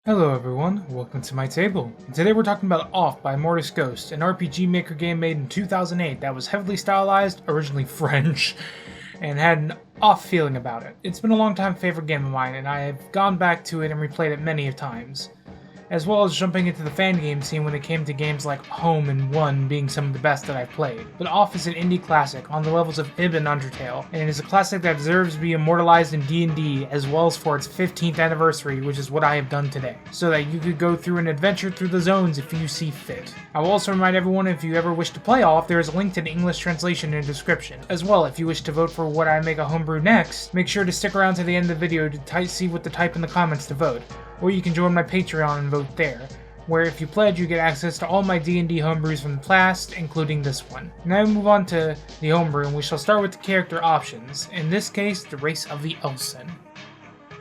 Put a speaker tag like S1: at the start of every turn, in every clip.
S1: Hello everyone, welcome to my table. And today we're talking about Off by Mortis Ghost, an RPG Maker game made in 2008 that was heavily stylized, originally French, and had an off feeling about it. It's been a long time favorite game of mine, and I have gone back to it and replayed it many times, as well as jumping into the fan game scene when it came to games like Home and 1 being some of the best that I've played. But Off is an indie classic on the levels of Ib and Undertale, and it is a classic that deserves to be immortalized in D&D as well as for its 15th anniversary, which is what I have done today, so that you could go through an adventure through the zones if you see fit. I will also remind everyone, if you ever wish to play Off, there is a link to the English translation in the description. As well, if you wish to vote for what I make a homebrew next, make sure to stick around to the end of the video to see what to type in the comments to vote. Or you can join my Patreon and vote there, where if you pledge you get access to all my D&D homebrews from the past, including this one. Now we move on to the homebrew, and we shall start with the character options, in this case the race of the Elsen.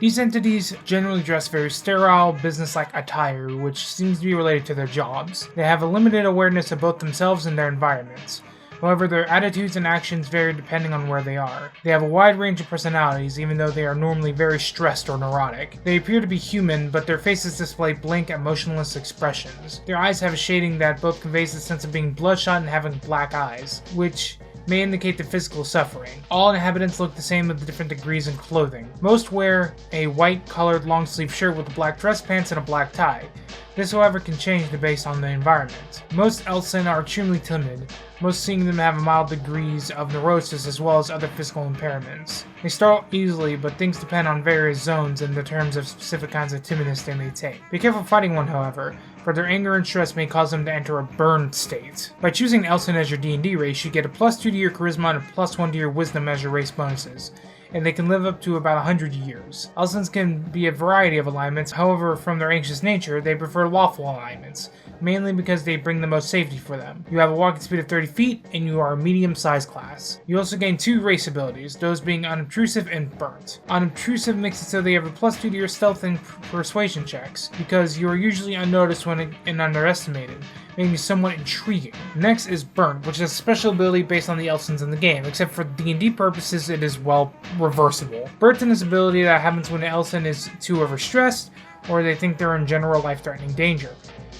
S1: These entities generally dress very sterile, business-like attire, which seems to be related to their jobs. They have a limited awareness of both themselves and their environments. However, their attitudes and actions vary depending on where they are. They have a wide range of personalities, even though they are normally very stressed or neurotic. They appear to be human, but their faces display blank, emotionless expressions. Their eyes have a shading that both conveys the sense of being bloodshot and having black eyes, which may indicate the physical suffering. All inhabitants look the same with different degrees in clothing. Most wear a white-colored long-sleeve shirt with black dress pants and a black tie. This, however, can change based on the environment. Most Elsen are extremely timid, most seeing them have mild degrees of neurosis as well as other physical impairments. They start easily, but things depend on various zones and the terms of specific kinds of timidness they may take. Be careful fighting one, however, for their anger and stress may cause them to enter a burned state. By choosing Elsen as your D&D race, you get a +2 to your charisma and a +1 to your wisdom as your race bonuses, and they can live up to about 100 years. Elsens can be a variety of alignments, however, from their anxious nature, they prefer lawful alignments, mainly because they bring the most safety for them. You have a walking speed of 30 feet, and you are a medium-sized class. You also gain 2 race abilities, those being Unobtrusive and Burnt. Unobtrusive makes it so they have a +2 to your stealth and persuasion checks, because you are usually unnoticed and underestimated, making you somewhat intriguing. Next is Burnt, which is a special ability based on the Elsens in the game, except for D&D purposes it is, well, reversible. Burnt is an ability that happens when the Elsen is too overstressed, or they think they're in general life-threatening danger.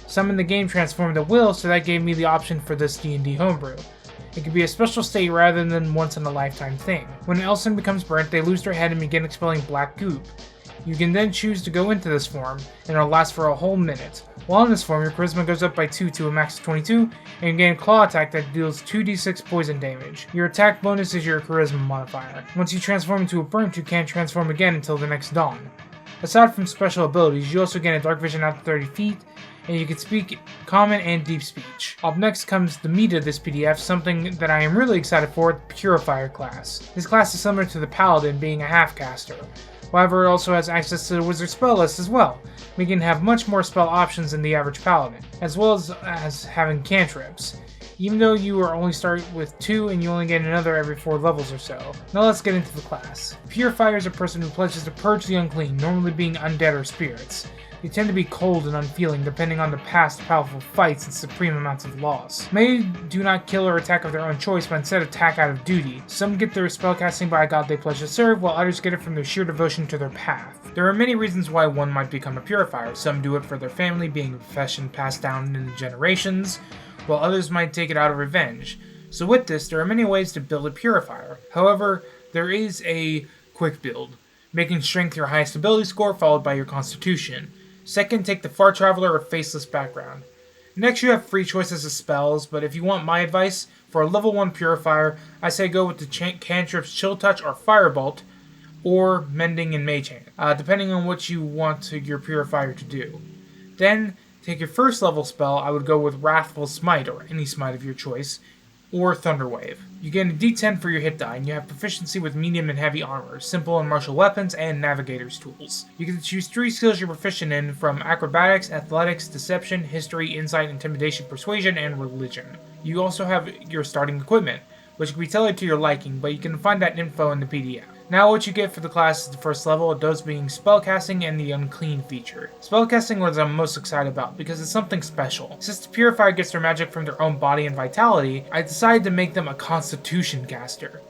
S1: Some in the game transformed at will, so that gave me the option for this D&D homebrew. It can be a special state rather than once-in-a-lifetime thing. When an Elsen becomes burnt, they lose their head and begin expelling black goop. You can then choose to go into this form, and it'll last for a whole minute. While in this form, your charisma goes up by 2 to a max of 22, and you gain a claw attack that deals 2d6 poison damage. Your attack bonus is your charisma modifier. Once you transform into a burnt, you can't transform again until the next dawn. Aside from special abilities, you also gain a dark vision out to 30 feet, and you can speak common and deep speech. Up next comes the meat of this PDF, something that I am really excited for, the Purifier class. This class is similar to the Paladin, being a half-caster. However, it also has access to the Wizard spell list as well, making it have much more spell options than the average Paladin, as well as having cantrips, even though you are only start with 2 and you only get another every 4 levels or so. Now let's get into the class. Purifier is a person who pledges to purge the unclean, normally being undead or spirits. They tend to be cold and unfeeling depending on the past powerful fights and supreme amounts of loss. Many do not kill or attack of their own choice, but instead attack out of duty. Some get their spellcasting by a god they pledge to serve, while others get it from their sheer devotion to their path. There are many reasons why one might become a purifier. Some do it for their family, being a profession passed down in generations, while others might take it out of revenge. So with this, there are many ways to build a purifier. However, there is a quick build, making strength your highest ability score, followed by your constitution. Second, take the Far Traveler or Faceless background. Next, you have free choices of spells, but if you want my advice, for a level 1 Purifier, I say go with the cantrips Chill Touch or Firebolt, or Mending and Mage Hand, depending on what you want your Purifier to do. Then, take your first level spell, I would go with Wrathful Smite, or any smite of your choice, or Thunderwave. You gain a d10 for your hit die, and you have proficiency with medium and heavy armor, simple and martial weapons, and navigator's tools. You get to choose 3 skills you're proficient in, from acrobatics, athletics, deception, history, insight, intimidation, persuasion, and religion. You also have your starting equipment, which can be tailored to your liking, but you can find that info in the PDF. Now what you get for the class is the first level, those being spellcasting and the unclean feature. Spellcasting was I'm most excited about because it's something special. Since the Purifier gets their magic from their own body and vitality, I decided to make them a constitution caster.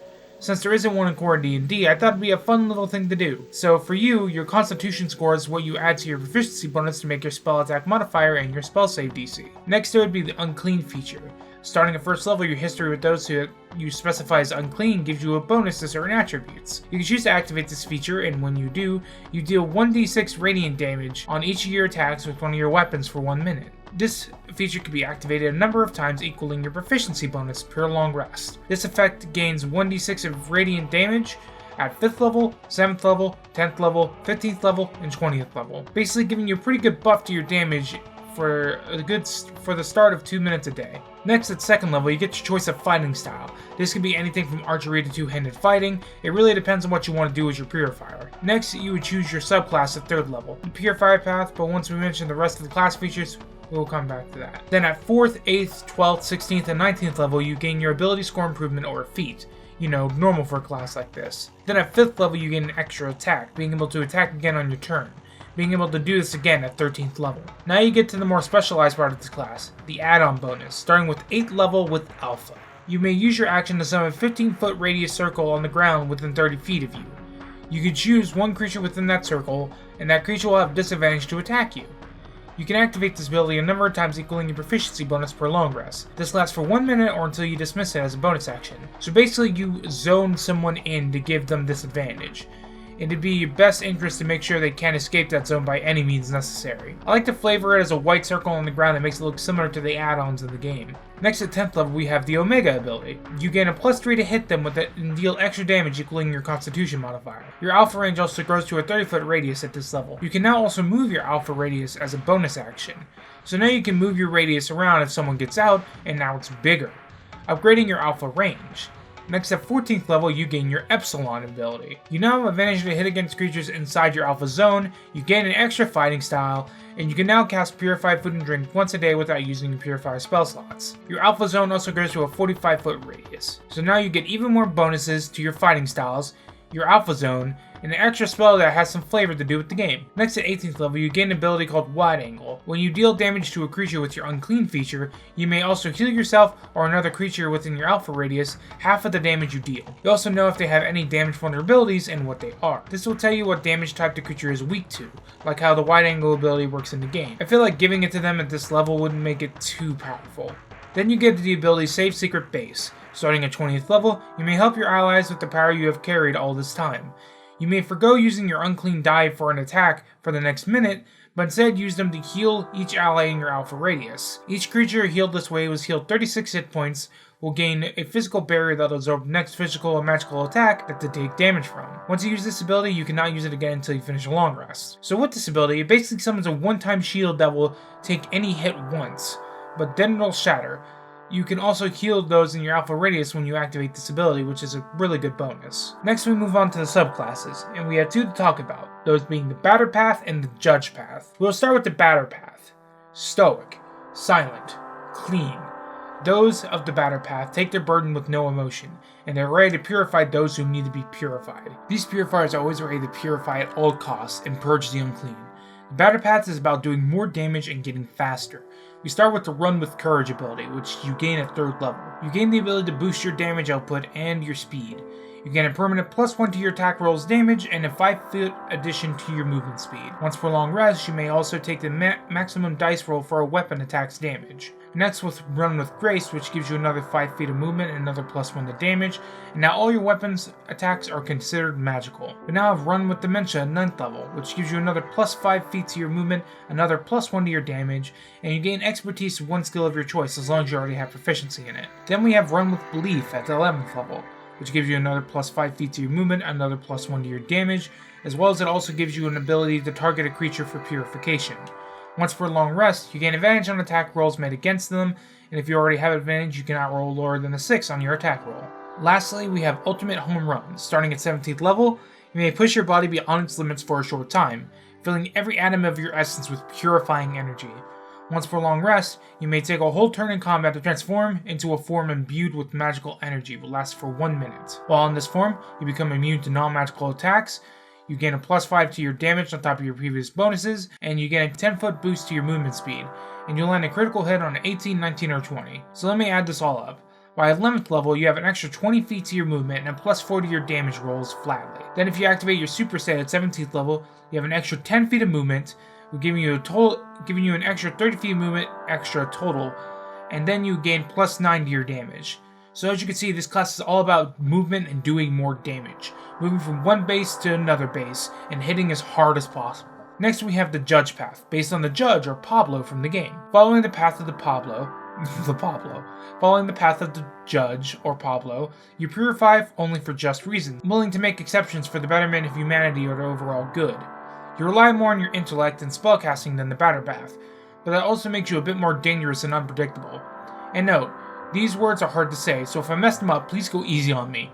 S1: Since there isn't one in core D&D, I thought it'd be a fun little thing to do. So for you, your Constitution score is what you add to your proficiency bonus to make your spell attack modifier and your spell save DC. Next there would be the Unclean feature. Starting at first level, your history with those who you specify as unclean gives you a bonus to certain attributes. You can choose to activate this feature, and when you do, you deal 1d6 radiant damage on each of your attacks with one of your weapons for 1 minute. This feature can be activated a number of times, equaling your proficiency bonus per long rest. This effect gains 1d6 of radiant damage at 5th level, 7th level, 10th level, 15th level, and 20th level, basically giving you a pretty good buff to your damage for the start of 2 minutes a day. Next, at 2nd level, you get your choice of fighting style. This can be anything from archery to two-handed fighting. It really depends on what you want to do with your purifier. Next, you would choose your subclass at 3rd level, the purifier path, but once we mention the rest of the class features, we'll come back to that. Then at 4th, 8th, 12th, 16th, and 19th level, you gain your ability score improvement or feat. Normal for a class like this. Then at 5th level, you gain an extra attack, being able to attack again on your turn. Being able to do this again at 13th level. Now you get to the more specialized part of this class, the add-on bonus, starting with 8th level with Alpha. You may use your action to summon a 15-foot radius circle on the ground within 30 feet of you. You can choose one creature within that circle, and that creature will have disadvantage to attack you. You can activate this ability a number of times, equaling your proficiency bonus per long rest. This lasts for 1 minute or until you dismiss it as a bonus action. So basically you zone someone in to give them disadvantage. It'd be your best interest to make sure they can't escape that zone by any means necessary. I like to flavor it as a white circle on the ground that makes it look similar to the add-ons in the game. Next at 10th level we have the Omega ability. You gain a +3 to hit them with it and deal extra damage, equaling your Constitution modifier. Your Alpha range also grows to a 30-foot radius at this level. You can now also move your Alpha radius as a bonus action. So now you can move your radius around if someone gets out, and now it's bigger, upgrading your Alpha range. Next at 14th level, you gain your Epsilon ability. You now have advantage to hit against creatures inside your Alpha zone, you gain an extra fighting style, and you can now cast Purify Food and Drink once a day without using your Purifier spell slots. Your Alpha zone also grows to a 45-foot radius. So now you get even more bonuses to your fighting styles, your Alpha zone, and an extra spell that has some flavor to do with the game. Next at 18th level, you gain an ability called Wide Angle. When you deal damage to a creature with your Unclean feature, you may also heal yourself or another creature within your Alpha radius half of the damage you deal. You also know if they have any damage vulnerabilities and what they are. This will tell you what damage type the creature is weak to, like how the Wide Angle ability works in the game. I feel like giving it to them at this level wouldn't make it too powerful. Then you get the ability Save Secret Base. Starting at 20th level, you may help your allies with the power you have carried all this time. You may forgo using your Unclean die for an attack for the next minute, but instead use them to heal each ally in your Alpha radius. Each creature healed this way was healed 36 hit points, will gain a physical barrier that will absorb the next physical or magical attack that they take damage from. Once you use this ability, you cannot use it again until you finish a long rest. So with this ability, it basically summons a one-time shield that will take any hit once, but then it'll shatter. You can also heal those in your Alpha radius when you activate this ability, which is a really good bonus. Next we move on to the subclasses, and we have two to talk about, those being the Batter Path and the Judge Path. We'll start with the Batter Path. Stoic, silent, clean. Those of the Batter Path take their burden with no emotion, and they're ready to purify those who need to be purified. These purifiers are always ready to purify at all costs and purge the unclean. The Batter Path is about doing more damage and getting faster. We start with the Run with Courage ability, which you gain at 3rd level. You gain the ability to boost your damage output and your speed. You gain a permanent +1 to your attack roll's damage and a 5-foot addition to your movement speed. Once per long rest, you may also take the maximum dice roll for a weapon attack's damage. Next with Run with Grace, which gives you another 5 feet of movement and another +1 to damage, and now all your weapons attacks are considered magical. We now have Run with Dementia at 9th level, which gives you another +5 feet to your movement, another +1 to your damage, and you gain expertise to one skill of your choice as long as you already have proficiency in it. Then we have Run with Belief at the 11th level, which gives you another +5 feet to your movement, another +1 to your damage, as well as it also gives you an ability to target a creature for purification. Once per long rest, you gain advantage on attack rolls made against them, and if you already have advantage, you cannot roll lower than a 6 on your attack roll. Lastly, we have Ultimate Home Run. Starting at 17th level, you may push your body beyond its limits for a short time, filling every atom of your essence with purifying energy. Once per long rest, you may take a whole turn in combat to transform into a form imbued with magical energy, will last for 1 minute. While in this form, you become immune to non-magical attacks, you gain a +5 to your damage on top of your previous bonuses, and you gain a 10-foot boost to your movement speed, and you'll land a critical hit on an 18, 19, or 20. So let me add this all up. By 11th level, you have an extra 20 feet to your movement and a plus 4 to your damage rolls flatly. Then if you activate your super stat at 17th level, you have an extra 10 feet of movement, giving you an extra 30 feet of movement extra total, and then you gain plus 9 to your damage. So as you can see, this class is all about movement and doing more damage, moving from one base to another base, and hitting as hard as possible. Next we have the Judge path, based on the Judge or Pablo from the game. Following the path of the Judge or Pablo, you purify only for just reasons, willing to make exceptions for the betterment of humanity or the overall good. You rely more on your intellect and spellcasting than the Battle path, but that also makes you a bit more dangerous and unpredictable. And note, these words are hard to say, so if I mess them up, please go easy on me.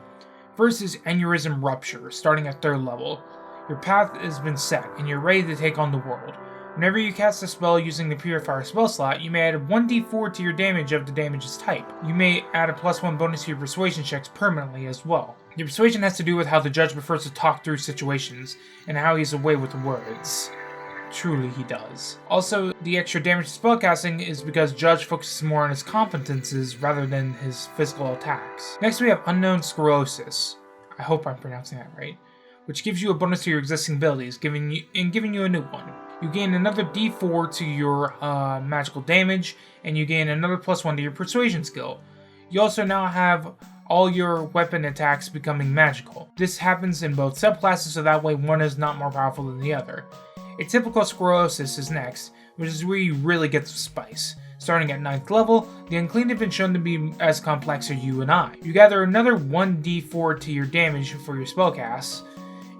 S1: First is Aneurysm Rupture, starting at 3rd level. Your path has been set, and you're ready to take on the world. Whenever you cast a spell using the Purifier spell slot, you may add 1d4 to your damage of the damage's type. You may add a +1 bonus to your persuasion checks permanently as well. Your persuasion has to do with how the Judge prefers to talk through situations, and how he's away with words. Truly he does. Also, the extra damage to spellcasting is because Judge focuses more on his competences rather than his physical attacks. Next we have Unknown Sclerosis. I hope I'm pronouncing that right. Which gives you a bonus to your existing abilities, giving you a new one. You gain another d4 to your magical damage, and you gain another +1 to your persuasion skill. You also now have all your weapon attacks becoming magical. This happens in both subclasses, so that way one is not more powerful than the other. Atypical Sclerosis is next, which is where you really get the spice. Starting at 9th level, the Unclean have been shown to be as complex as you and I. You gather another 1d4 to your damage for your spellcasts,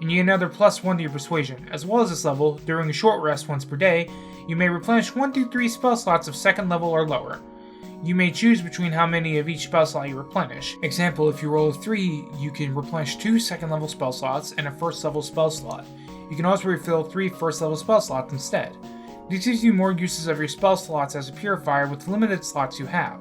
S1: and you get another +1 to your persuasion. As well as this level, during a short rest once per day, you may replenish 1 through 3 spell slots of 2nd level or lower. You may choose between how many of each spell slot you replenish. Example, if you roll a 3, you can replenish 2 2nd level spell slots and a 1st level spell slot. You can also refill 3 1st level spell slots instead. This gives you more uses of your spell slots as a purifier with the limited slots you have.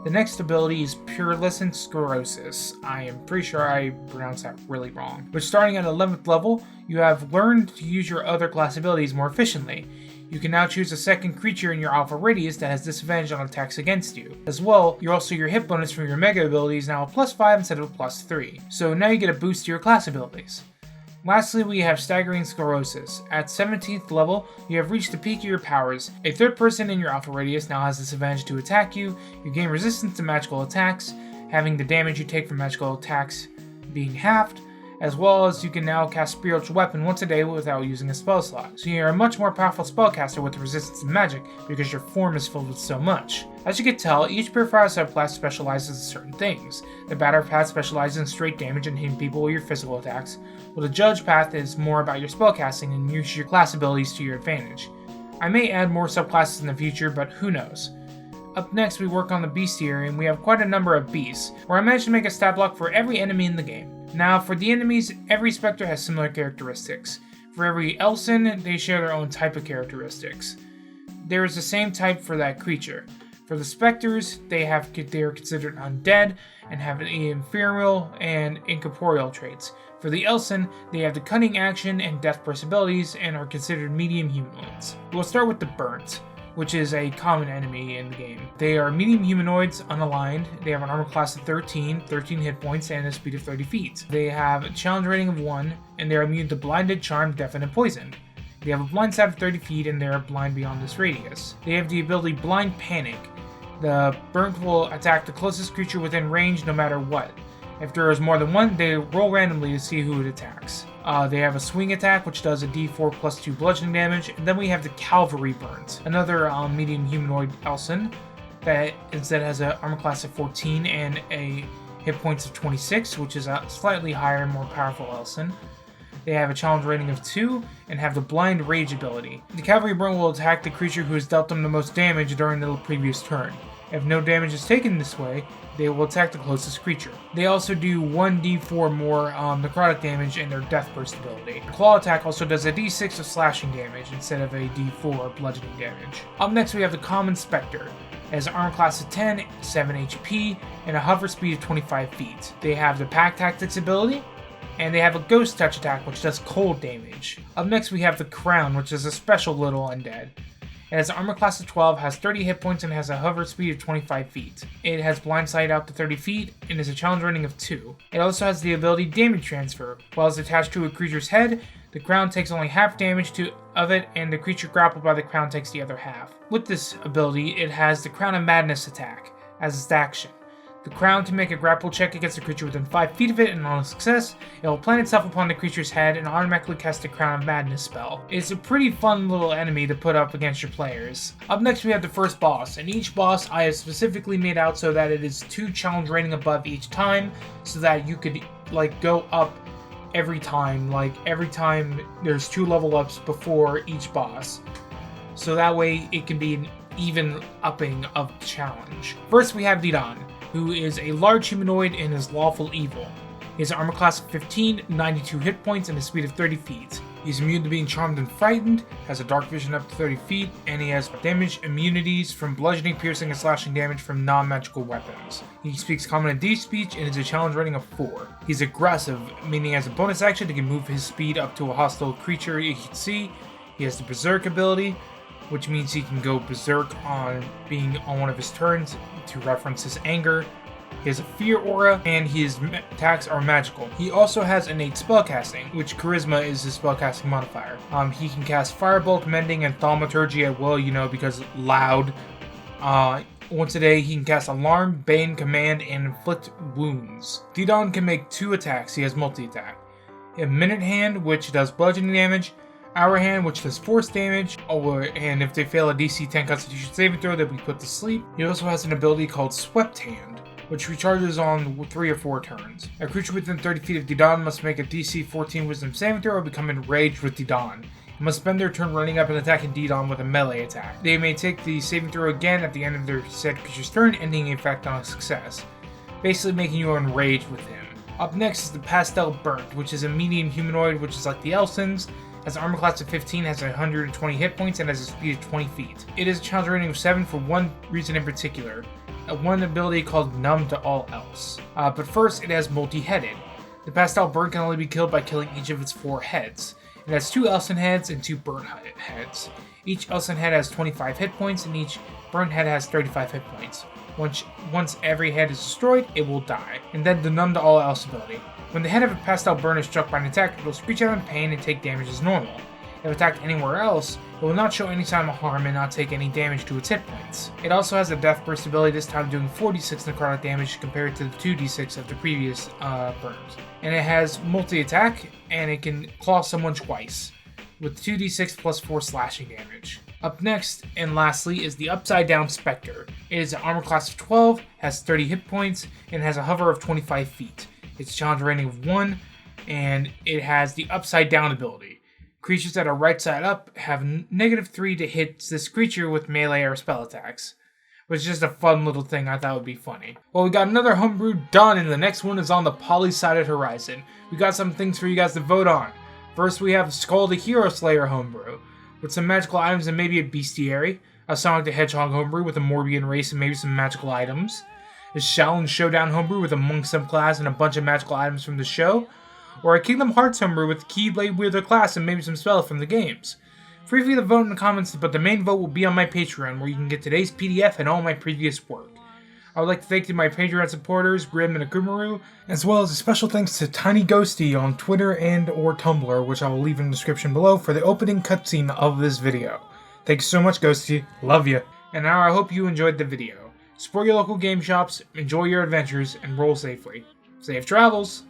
S1: The next ability is Purulescent Sclerosis. I am pretty sure I pronounced that really wrong. But starting at 11th level, you have learned to use your other class abilities more efficiently. You can now choose a second creature in your alpha radius that has disadvantage on attacks against you. As well, your hit bonus from your mega ability is now a +5 instead of a +3. So now you get a boost to your class abilities. Lastly, we have Staggering Sclerosis. At 17th level, you have reached the peak of your powers. A third person in your alpha radius now has disadvantage to attack you. You gain resistance to magical attacks, having the damage you take from magical attacks being halved, as well as you can now cast Spiritual Weapon once a day without using a spell slot. So you're a much more powerful spellcaster with resistance to magic because your form is filled with so much. As you can tell, each Purifier subclass specializes in certain things. The Batter path specializes in straight damage and hitting people with your physical attacks, while the Judge path is more about your spellcasting and use your class abilities to your advantage. I may add more subclasses in the future, but who knows. Up next, we work on the Bestiary, and we have quite a number of beasts, where I managed to make a stat block for every enemy in the game. Now, for the enemies, every Spectre has similar characteristics. For every Elson, they share their own type of characteristics. There is the same type for that creature. For the Spectres, they are considered undead and have infernal and incorporeal traits. For the Elson, they have the cunning action and death burst abilities and are considered medium humanoids. We'll start with the Burnt, which is a common enemy in the game. They are medium humanoids, unaligned. They have an armor class of 13 hit points, and a speed of 30 feet. They have a challenge rating of 1, and they are immune to blinded, charmed, deafened, and poison. They have a blind side of 30 feet, and they are blind beyond this radius. They have the ability Blind Panic. The Burnt will attack the closest creature within range no matter what. If there is more than one, they roll randomly to see who it attacks. They have a swing attack, which does a d4 plus 2 bludgeoning damage, and then we have the Cavalry Burnt, another medium humanoid Elson that instead has an armor class of 14 and a hit points of 26, which is a slightly higher and more powerful Elson. They have a challenge rating of 2 and have the Blind Rage ability. The Cavalry Burnt will attack the creature who has dealt them the most damage during the previous turn. If no damage is taken this way, they will attack the closest creature. They also do 1d4 more necrotic damage in their Death Burst ability. The Claw attack also does a d6 of slashing damage instead of a d4 bludgeoning damage. Up next we have the Common Spectre. It has an armor class of 10, 7 HP, and a hover speed of 25 feet. They have the Pack Tactics ability, and they have a Ghost Touch attack which does cold damage. Up next we have the Crown, which is a special little undead. It has an armor class of 12, has 30 hit points, and has a hover speed of 25 feet. It has blind sight out to 30 feet, and is a challenge rating of 2. It also has the ability Damage Transfer. While it's attached to a creature's head, the crown takes only half damage of it, and the creature grappled by the crown takes the other half. With this ability, it has the Crown of Madness attack as its action. The crown to make a grapple check against a creature within 5 feet of it, and on a success, it will plant itself upon the creature's head and automatically cast the Crown of Madness spell. It's a pretty fun little enemy to put up against your players. Up next we have the first boss, and each boss I have specifically made out so that it is 2 challenge rating above each time, so that you could go up every time there's 2 level ups before each boss. So that way it can be an even upping of the challenge. First we have Didon, who is a large humanoid and is lawful evil. He has an armor class of 15, 92 hit points, and a speed of 30 feet. He's immune to being charmed and frightened, has a dark vision up to 30 feet, and he has damage immunities from bludgeoning, piercing, and slashing damage from non-magical weapons. He speaks common and deep speech and is a challenge rating of 4. He's aggressive, meaning as a bonus action he can move his speed up to a hostile creature he can see. He has the Berserk ability, which means he can go berserk on one of his turns to reference his anger. He has a fear aura, and his attacks are magical. He also has innate spellcasting, which charisma is his spellcasting modifier. He can cast Firebolt, Mending, and Thaumaturgy at will, because loud. Once a day, he can cast Alarm, Bane, Command, and Inflict Wounds. Didon can make 2 attacks. He has multi-attack. He has Minute Hand, which does bludgeoning damage, Hour Hand, which does force damage, and if they fail a DC 10 Constitution saving throw, they'll be put to sleep. He also has an ability called Swept Hand, which recharges on 3 or 4 turns. A creature within 30 feet of Didon must make a DC 14 Wisdom saving throw or become enraged with Didon, and must spend their turn running up and attacking Didon with a melee attack. They may take the saving throw again at the end of their said creature's turn, ending in effect on a success, basically making you enraged with him. Up next is the Pastel Burnt, which is a medium humanoid, which is like the Elsons. Has an armor class of 15, has 120 hit points, and has a speed of 20 feet. It is a challenge rating of 7 for one reason in particular, one ability called Numb to All Else. But first, it has multi-headed. The Pastel Burnt can only be killed by killing each of its 4 heads. It has 2 Elson heads and 2 Burnt heads. Each Elson head has 25 hit points, and each Burnt head has 35 hit points. Once every head is destroyed, it will die. And then the Numb to All Else ability. When the head of a Pastel Burn is struck by an attack, it will screech out in pain and take damage as normal. If attacked anywhere else, it will not show any sign of harm and not take any damage to its hit points. It also has a Death Burst ability, this time doing 4d6 necrotic damage compared to the 2d6 of the previous burns. And it has multi-attack, and it can claw someone twice, with 2d6 plus 4 slashing damage. Up next, and lastly, is the Upside Down Spectre. It is an armor class of 12, has 30 hit points, and has a hover of 25 feet. Its challenge rating of 1, and it has the Upside Down ability. Creatures that are right side up have -3 to hit this creature with melee or spell attacks. Which is just a fun little thing I thought would be funny. Well, we got another homebrew done, and the next one is on the poly-sided horizon. We got some things for you guys to vote on. First, we have Skull the Hero Slayer homebrew, with some magical items and maybe a bestiary. A Sonic the Hedgehog homebrew with a Morbian race and maybe some magical items. A Shaolin Showdown homebrew with a monk subclass and a bunch of magical items from the show. Or a Kingdom Hearts homebrew with Keyblade Wielder class and maybe some spells from the games. Free for you to vote in the comments, but the main vote will be on my Patreon, where you can get today's PDF and all my previous work. I would like to thank my Patreon supporters, Grim and Akumaru, as well as a special thanks to Tiny Ghosty on Twitter and or Tumblr, which I will leave in the description below for the opening cutscene of this video. Thanks so much, Ghosty. Love you. And now I hope you enjoyed the video. Support your local game shops, enjoy your adventures, and roll safely. Safe travels!